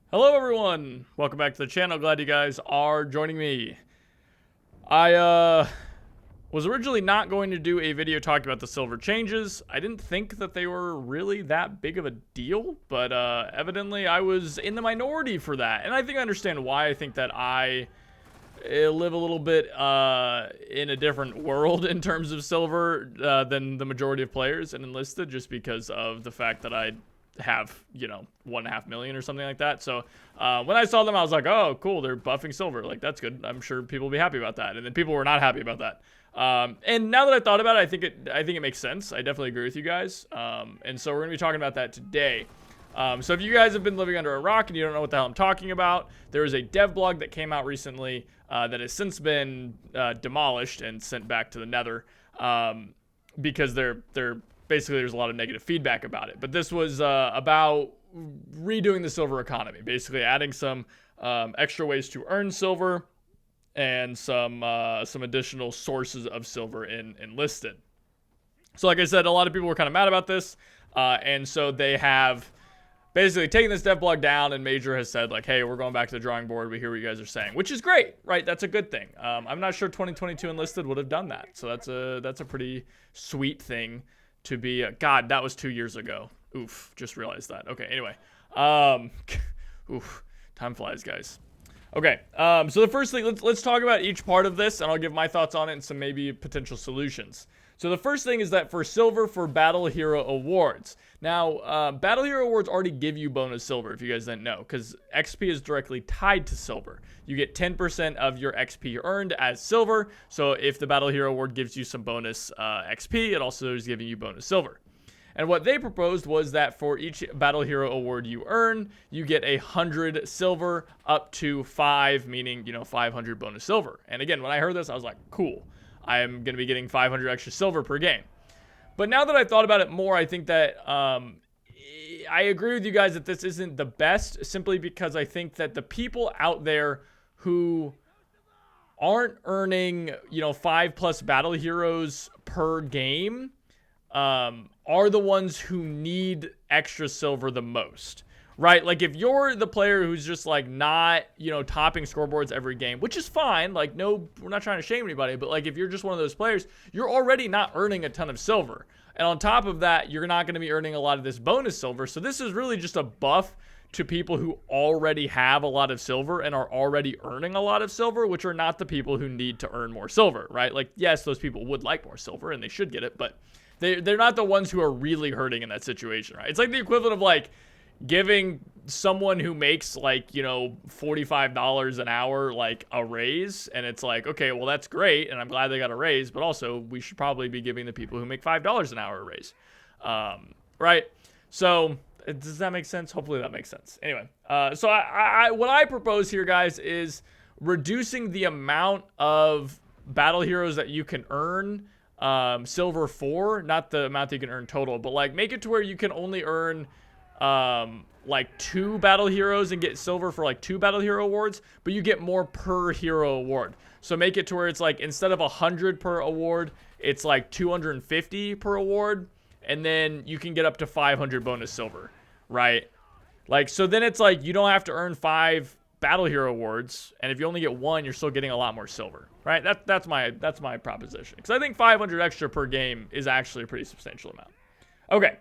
Hello everyone! Welcome back to the channel. Glad you guys are joining me. I was originally not going to do a video talking about the silver changes. I didn't think that they were really that big of a deal, but evidently I was in the minority for that. And I think I understand why. I think that I live a little bit in a different world in terms of silver than the majority of players in Enlisted, just because of the fact that I have, 1.5 million or something like that. So when I saw them, I was like, oh, cool, they're buffing silver. Like, that's good. I'm sure people will be happy about that. And then people were not happy about that. And now that I thought about it, I think it makes sense. I definitely agree with you guys. And so we're going to be talking about that today. So if you guys have been living under a rock and you don't know what the hell I'm talking about, there is a dev blog that came out recently that has since been demolished and sent back to the nether because they're basically there's a lot of negative feedback about it. But this was about redoing the silver economy, basically adding some extra ways to earn silver and some additional sources of silver in Enlisted. So like I said, a lot of people were kind of mad about this, and so they have basically taken this dev blog down, and Major has said, like, hey, we're going back to the drawing board. We hear what you guys are saying, which is great, right? That's a good thing. I'm not sure 2022 Enlisted would have done that. So that's a pretty sweet thing to be. God, that was 2 years ago. Oof, just realized that. Okay, anyway. Oof, time flies, guys. Okay, so the first thing, let's talk about each part of this, and I'll give my thoughts on it and some maybe potential solutions. So the first thing is that for silver for Battle Hero Awards. Now, Battle Hero Awards already give you bonus silver, if you guys didn't know, because XP is directly tied to silver. You get 10% of your XP earned as silver, so if the Battle Hero Award gives you some bonus XP, it also is giving you bonus silver. And what they proposed was that for each Battle Hero Award you earn, you get 100 silver up to 5, meaning, 500 bonus silver. And again, when I heard this, I was like, cool. I am going to be getting 500 extra silver per game. But now that I thought about it more, I think that I agree with you guys that this isn't the best, simply because I think that the people out there who aren't earning, 5+ battle heroes per game are the ones who need extra silver the most. Right? Like, if you're the player who's just, like, not, topping scoreboards every game, which is fine. Like, no, we're not trying to shame anybody. But, like, if you're just one of those players, you're already not earning a ton of silver. And on top of that, you're not going to be earning a lot of this bonus silver. So this is really just a buff to people who already have a lot of silver and are already earning a lot of silver, which are not the people who need to earn more silver, right? Like, yes, those people would like more silver, and they should get it. But they're not the ones who are really hurting in that situation, right? It's like the equivalent of, like, giving someone who makes, like, $45 an hour, like, a raise, and it's like, okay, well, that's great, and I'm glad they got a raise, but also we should probably be giving the people who make $5 an hour a raise, right? So does that make sense? Hopefully that makes sense. Anyway, so what I propose here, guys, is reducing the amount of battle heroes that you can earn silver for, not the amount that you can earn total, but, like, make it to where you can only earn like 2 battle heroes and get silver for, like, 2 battle hero awards, but you get more per hero award. So make it to where it's like, instead of 100 per award, it's like 250 per award, and then you can get up to 500 bonus silver, right? Like, so then it's like you don't have to earn 5 battle hero awards, and if you only get 1, you're still getting a lot more silver, right? That's my proposition, because I think 500 extra per game is actually a pretty substantial amount. Okay.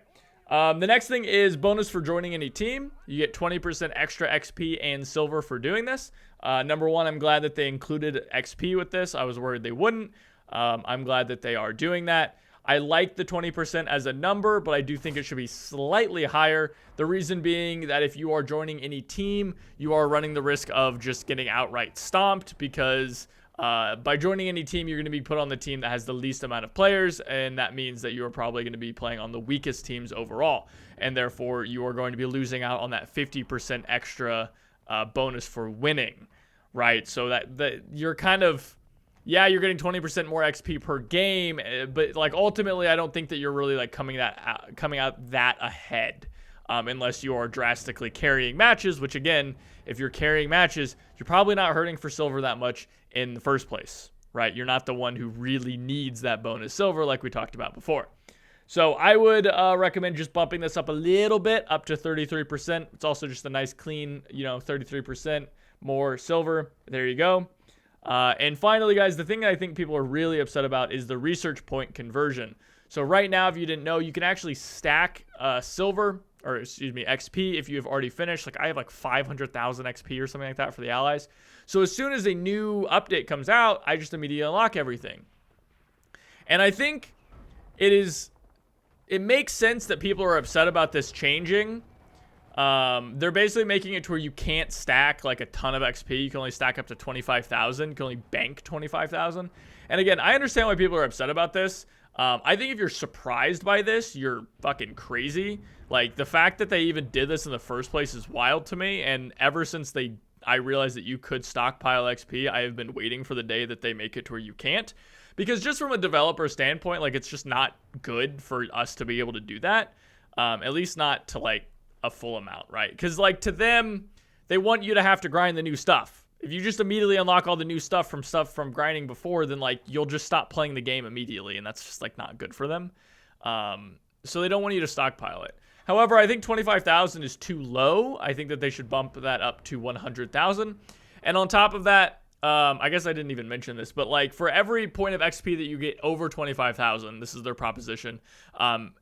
The next thing is bonus for joining any team. You get 20% extra XP and silver for doing this. Number one, I'm glad that they included XP with this. I was worried they wouldn't. I'm glad that they are doing that. I like the 20% as a number, but I do think it should be slightly higher. The reason being that if you are joining any team, you are running the risk of just getting outright stomped, because by joining any team, you're going to be put on the team that has the least amount of players, and that means that you're probably going to be playing on the weakest teams overall, and therefore you are going to be losing out on that 50% extra bonus for winning, right? So that you're kind of, yeah, you're getting 20% more XP per game, but, like, ultimately I don't think that you're really, like, coming out that ahead. Unless you are drastically carrying matches, which, again, if you're carrying matches, you're probably not hurting for silver that much in the first place, right? You're not the one who really needs that bonus silver like we talked about before. So I would recommend just bumping this up a little bit, up to 33%. It's also just a nice clean, 33% more silver. There you go. And finally, guys, the thing that I think people are really upset about is the research point conversion. So right now, if you didn't know, you can actually stack silver, or excuse me, XP if you have already finished. Like I have like 500,000 XP or something like that for the allies. So as soon as a new update comes out, I just immediately unlock everything. And I think it makes sense that people are upset about this changing. They're basically making it to where you can't stack like a ton of XP. You can only stack up to 25,000. You can only bank 25,000. And again, I understand why people are upset about this. I think if you're surprised by this, you're fucking crazy. Like the fact that they even did this in the first place is wild to me. And ever since I realized that you could stockpile XP, I have been waiting for the day that they make it to where you can't. Because just from a developer standpoint, like it's just not good for us to be able to do that. At least not to like a full amount, right? Because like to them, they want you to have to grind the new stuff. If you just immediately unlock all the new stuff from grinding before, then like you'll just stop playing the game immediately, and that's just like not good for them. So they don't want you to stockpile it. However, I think 25,000 is too low. I think that they should bump that up to 100,000. And on top of that, I guess I didn't even mention this, but like for every point of XP that you get over 25,000, this is their proposition,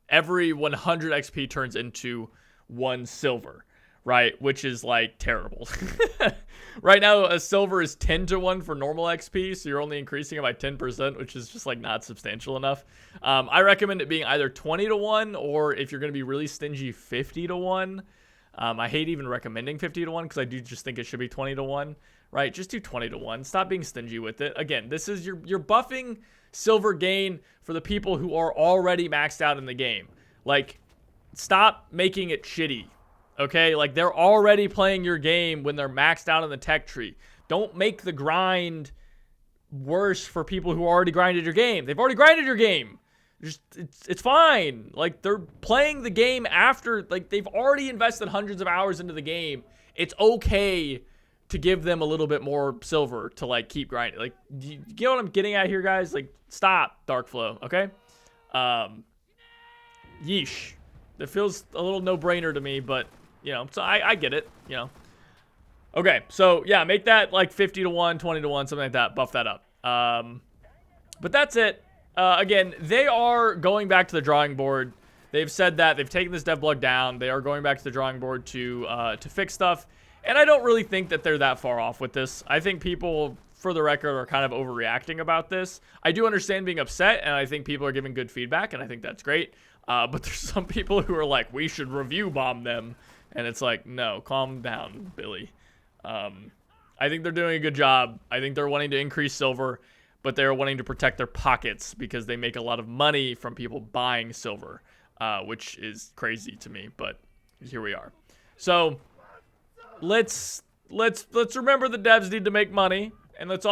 every 100 XP turns into 1 silver, right? Which is like terrible. Right now, a silver is 10 to 1 for normal XP, so you're only increasing it by 10%, which is just like not substantial enough. I recommend it being either 20 to 1, or if you're going to be really stingy, 50 to 1. I hate even recommending 50 to 1 because I do just think it should be 20 to 1. Right, just do 20 to 1. Stop being stingy with it. Again, this is you're buffing silver gain for the people who are already maxed out in the game. Like, stop making it shitty. Okay? Like, they're already playing your game when they're maxed out in the tech tree. Don't make the grind worse for people who already grinded your game. They've already grinded your game. Just it's fine. Like, they're playing the game after, like, they've already invested hundreds of hours into the game. It's okay to give them a little bit more silver to like keep grinding. Like, you get what I'm getting at here, guys? Like, stop, Darkflow, okay? Yeesh. It feels a little no-brainer to me, but, so I get it, Okay, so, yeah, make that like 50 to 1, 20 to 1, something like that. Buff that up. But that's it. Again, they are going back to the drawing board. They've said that. They've taken this devlog down. They are going back to the drawing board to fix stuff. And I don't really think that they're that far off with this. I think people, for the record, are kind of overreacting about this. I do understand being upset, and I think people are giving good feedback, and I think that's great. But there's some people who are like, we should review bomb them. And it's like, no, calm down, Billy. I think they're doing a good job. I think they're wanting to increase silver, but they're wanting to protect their pockets because they make a lot of money from people buying silver, which is crazy to me, but here we are. So let's remember the devs need to make money, and let's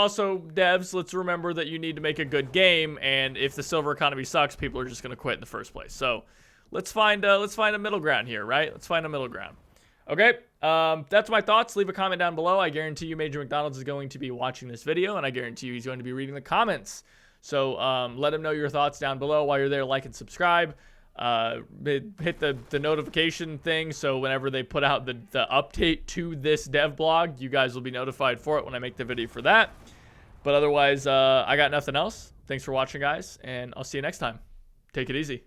remember that you need to make a good game, and if the silver economy sucks, people are just going to quit in the first place. So let's find a middle ground here, right? Let's find a middle ground. Okay, that's my thoughts. Leave a comment down below. I guarantee you Major McDonald's is going to be watching this video, and I guarantee you he's going to be reading the comments. So let him know your thoughts down below. While you're there, like and subscribe. Hit the notification thing, so whenever they put out the update to this dev blog, you guys will be notified for it when I make the video for that. But otherwise, I got nothing else. Thanks for watching, guys, and I'll see you next time. Take it easy.